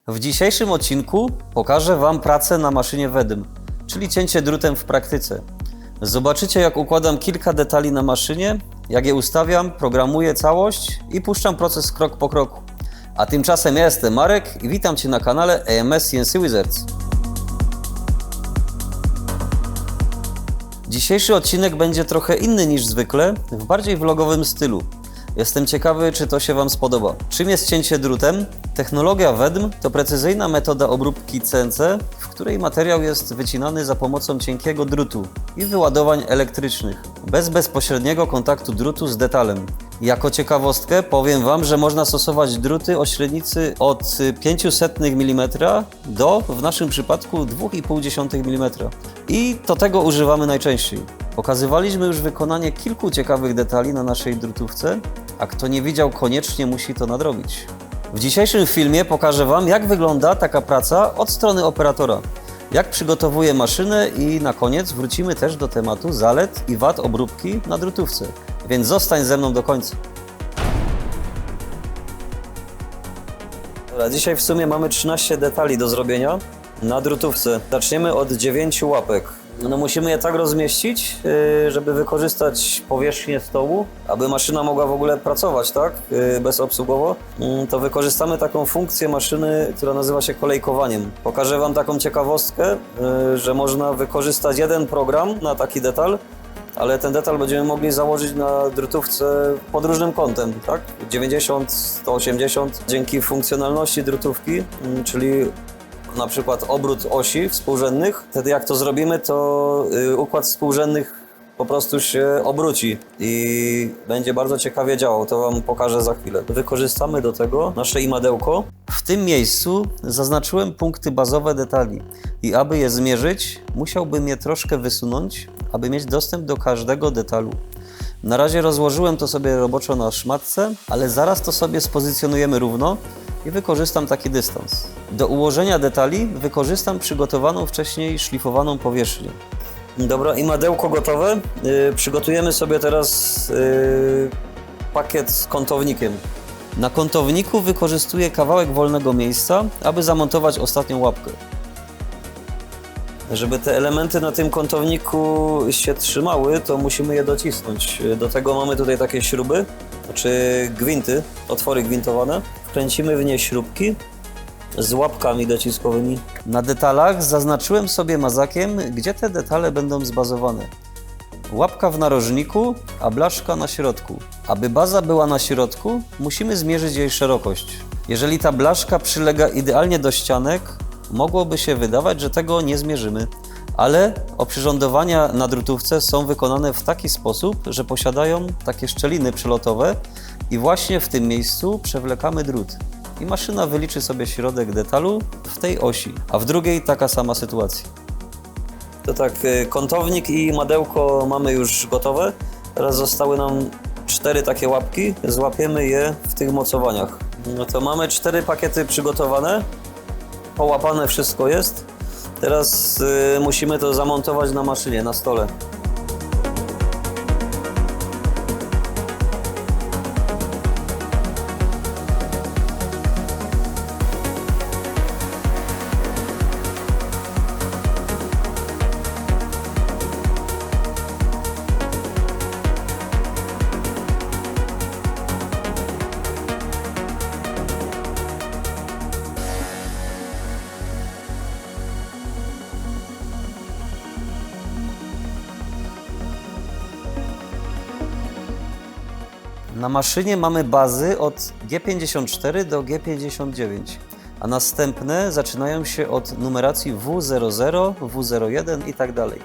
W dzisiejszym odcinku pokażę Wam pracę na maszynie WEDM, czyli cięcie drutem w praktyce. Zobaczycie, jak układam kilka detali na maszynie, jak je ustawiam, programuję całość i puszczam proces krok po kroku. A tymczasem ja jestem Marek i witam Cię na kanale AMS CNC Wizards. Dzisiejszy odcinek będzie trochę inny niż zwykle, w bardziej vlogowym stylu. Jestem ciekawy, czy to się Wam spodoba. Czym jest cięcie drutem? Technologia WEDM to precyzyjna metoda obróbki CNC, w której materiał jest wycinany za pomocą cienkiego drutu i wyładowań elektrycznych, bez bezpośredniego kontaktu drutu z detalem. Jako ciekawostkę powiem Wam, że można stosować druty o średnicy od 0,05 mm do, w naszym przypadku, 2,5 mm. I do tego używamy najczęściej. Pokazywaliśmy już wykonanie kilku ciekawych detali na naszej drutówce, a kto nie widział, koniecznie musi to nadrobić. W dzisiejszym filmie pokażę Wam, jak wygląda taka praca od strony operatora, jak przygotowuję maszynę i na koniec wrócimy też do tematu zalet i wad obróbki na drutówce. Więc zostań ze mną do końca. Dobra, dzisiaj w sumie mamy 13 detali do zrobienia na drutówce. Zaczniemy od 9 łapek. No musimy je tak rozmieścić, żeby wykorzystać powierzchnię stołu, aby maszyna mogła w ogóle pracować, tak? Bezobsługowo. To wykorzystamy taką funkcję maszyny, która nazywa się kolejkowaniem. Pokażę Wam taką ciekawostkę, że można wykorzystać jeden program na taki detal, ale ten detal będziemy mogli założyć na drutówce pod różnym kątem, tak? 90, 180. Dzięki funkcjonalności drutówki, czyli na przykład obrót osi współrzędnych. Wtedy jak to zrobimy, to układ współrzędnych po prostu się obróci i będzie bardzo ciekawie działał. To Wam pokażę za chwilę. Wykorzystamy do tego nasze imadełko. W tym miejscu zaznaczyłem punkty bazowe detali i aby je zmierzyć, musiałbym je troszkę wysunąć, aby mieć dostęp do każdego detalu. Na razie rozłożyłem to sobie roboczo na szmatce, ale zaraz to sobie spozycjonujemy równo i wykorzystam taki dystans. Do ułożenia detali wykorzystam przygotowaną wcześniej szlifowaną powierzchnię. Dobra, imadełko gotowe. Przygotujemy sobie teraz pakiet z kątownikiem. Na kątowniku wykorzystuję kawałek wolnego miejsca, aby zamontować ostatnią łapkę. Żeby te elementy na tym kątowniku się trzymały, to musimy je docisnąć. Do tego mamy tutaj takie śruby, czy gwinty, otwory gwintowane. Wkręcimy w nie śrubki z łapkami dociskowymi. Na detalach zaznaczyłem sobie mazakiem, gdzie te detale będą zbazowane. Łapka w narożniku, a blaszka na środku. Aby baza była na środku, musimy zmierzyć jej szerokość. Jeżeli ta blaszka przylega idealnie do ścianek, mogłoby się wydawać, że tego nie zmierzymy. Ale oprzyrządowania na drutówce są wykonane w taki sposób, że posiadają takie szczeliny przelotowe i właśnie w tym miejscu przewlekamy drut. I maszyna wyliczy sobie środek detalu w tej osi, a w drugiej taka sama sytuacja. To tak, kątownik i madełko mamy już gotowe. Teraz zostały nam 4 takie łapki. Złapiemy je w tych mocowaniach. No to mamy 4 pakiety przygotowane. Połapane wszystko jest. Teraz musimy to zamontować na maszynie, na stole. Na maszynie mamy bazy od G54 do G59, a następne zaczynają się od numeracji W00, W01 i tak dalej.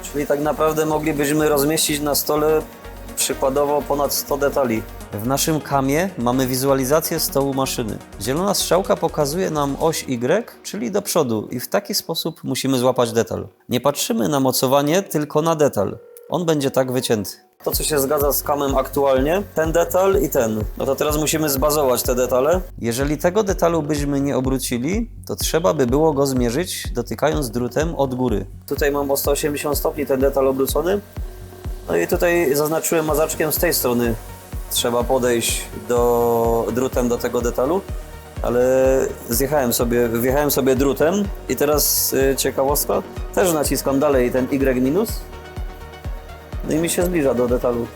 Czyli tak naprawdę moglibyśmy rozmieścić na stole przykładowo ponad 100 detali. W naszym kamie mamy wizualizację stołu maszyny. Zielona strzałka pokazuje nam oś Y, czyli do przodu, i w taki sposób musimy złapać detal. Nie patrzymy na mocowanie, tylko na detal. On będzie tak wycięty. To, co się zgadza z kamem aktualnie, ten detal i ten. No to teraz musimy zbazować te detale. Jeżeli tego detalu byśmy nie obrócili, to trzeba by było go zmierzyć, dotykając drutem od góry. Tutaj mam o 180 stopni ten detal obrócony. No i tutaj zaznaczyłem mazaczkiem z tej strony. Trzeba podejść drutem do tego detalu. ale wjechałem sobie drutem i teraz ciekawostka, też naciskam dalej ten Y-, no i mi się zbliża do detalu.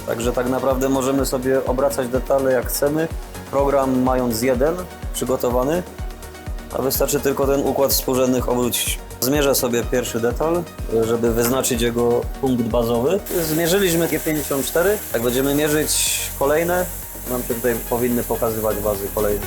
Także tak naprawdę możemy sobie obracać detale jak chcemy, program mając jeden przygotowany, a wystarczy tylko ten układ współrzędnych obrócić. Zmierzę sobie pierwszy detal, żeby wyznaczyć jego punkt bazowy. Zmierzyliśmy G54, jak będziemy mierzyć kolejne, nam się tutaj powinny pokazywać bazy kolejne.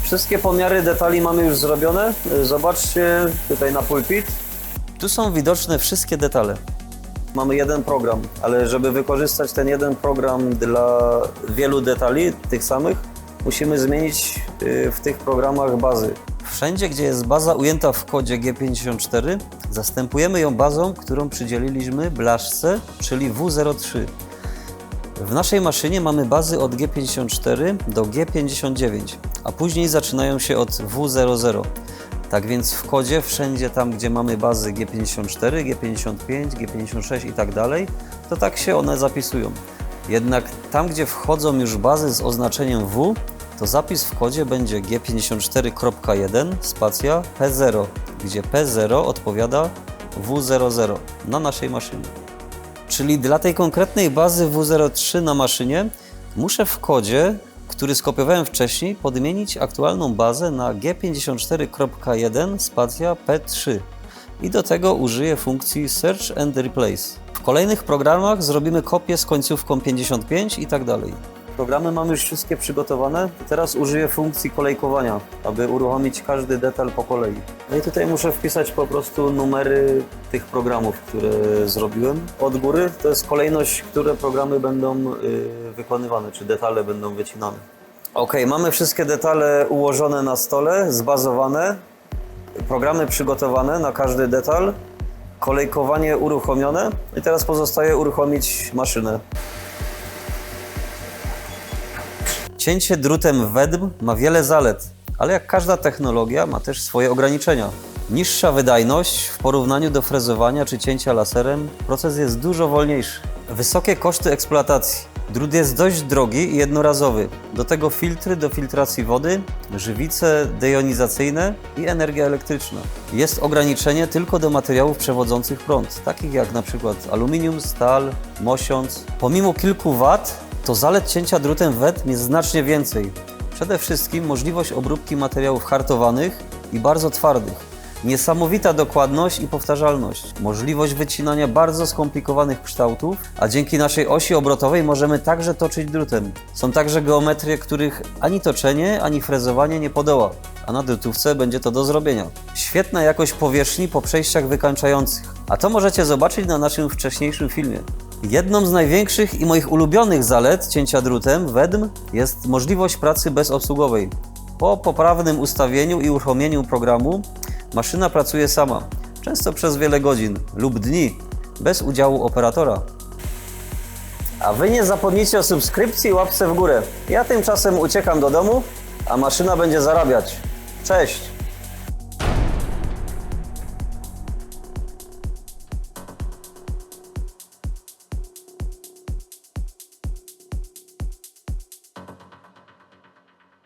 Wszystkie pomiary detali mamy już zrobione. Zobaczcie tutaj na pulpit. Tu są widoczne wszystkie detale. Mamy jeden program, ale żeby wykorzystać ten jeden program dla wielu detali, tych samych, musimy zmienić w tych programach bazy. Wszędzie, gdzie jest baza ujęta w kodzie G54, zastępujemy ją bazą, którą przydzieliliśmy blaszce, czyli W03. W naszej maszynie mamy bazy od G54 do G59, a później zaczynają się od W00. Tak więc w kodzie, wszędzie tam, gdzie mamy bazy G54, G55, G56 i tak dalej, to tak się one zapisują. Jednak tam, gdzie wchodzą już bazy z oznaczeniem W, to zapis w kodzie będzie G54.1 spacja P0, gdzie P0 odpowiada W00 na naszej maszynie. Czyli dla tej konkretnej bazy W03 na maszynie muszę w kodzie, który skopiowałem wcześniej, podmienić aktualną bazę na G54.1 spacja P3 i do tego użyję funkcji Search and Replace. W kolejnych programach zrobimy kopię z końcówką 55 i tak dalej. Programy mamy już wszystkie przygotowane. Teraz użyję funkcji kolejkowania, aby uruchomić każdy detal po kolei. No i tutaj muszę wpisać po prostu numery tych programów, które zrobiłem. Od góry to jest kolejność, które programy będą wykonywane, czy detale będą wycinane. Ok, mamy wszystkie detale ułożone na stole, zbazowane, programy przygotowane na każdy detal, kolejkowanie uruchomione i teraz pozostaje uruchomić maszynę. Cięcie drutem WEDM ma wiele zalet, ale jak każda technologia ma też swoje ograniczenia. Niższa wydajność w porównaniu do frezowania czy cięcia laserem, proces jest dużo wolniejszy. Wysokie koszty eksploatacji. Drut jest dość drogi i jednorazowy. Do tego filtry do filtracji wody, żywice dejonizacyjne i energia elektryczna. Jest ograniczenie tylko do materiałów przewodzących prąd, takich jak np. aluminium, stal, mosiąc. Pomimo kilku wad, to zalet cięcia drutem WEDM jest znacznie więcej. Przede wszystkim możliwość obróbki materiałów hartowanych i bardzo twardych. Niesamowita dokładność i powtarzalność. Możliwość wycinania bardzo skomplikowanych kształtów, a dzięki naszej osi obrotowej możemy także toczyć drutem. Są także geometrie, których ani toczenie, ani frezowanie nie podoła, a na drutówce będzie to do zrobienia. Świetna jakość powierzchni po przejściach wykańczających, a to możecie zobaczyć na naszym wcześniejszym filmie. Jedną z największych i moich ulubionych zalet cięcia drutem WEDM jest możliwość pracy bezobsługowej. Po poprawnym ustawieniu i uruchomieniu programu maszyna pracuje sama, często przez wiele godzin lub dni, bez udziału operatora. A Wy nie zapomnijcie o subskrypcji i łapce w górę. Ja tymczasem uciekam do domu, a maszyna będzie zarabiać. Cześć!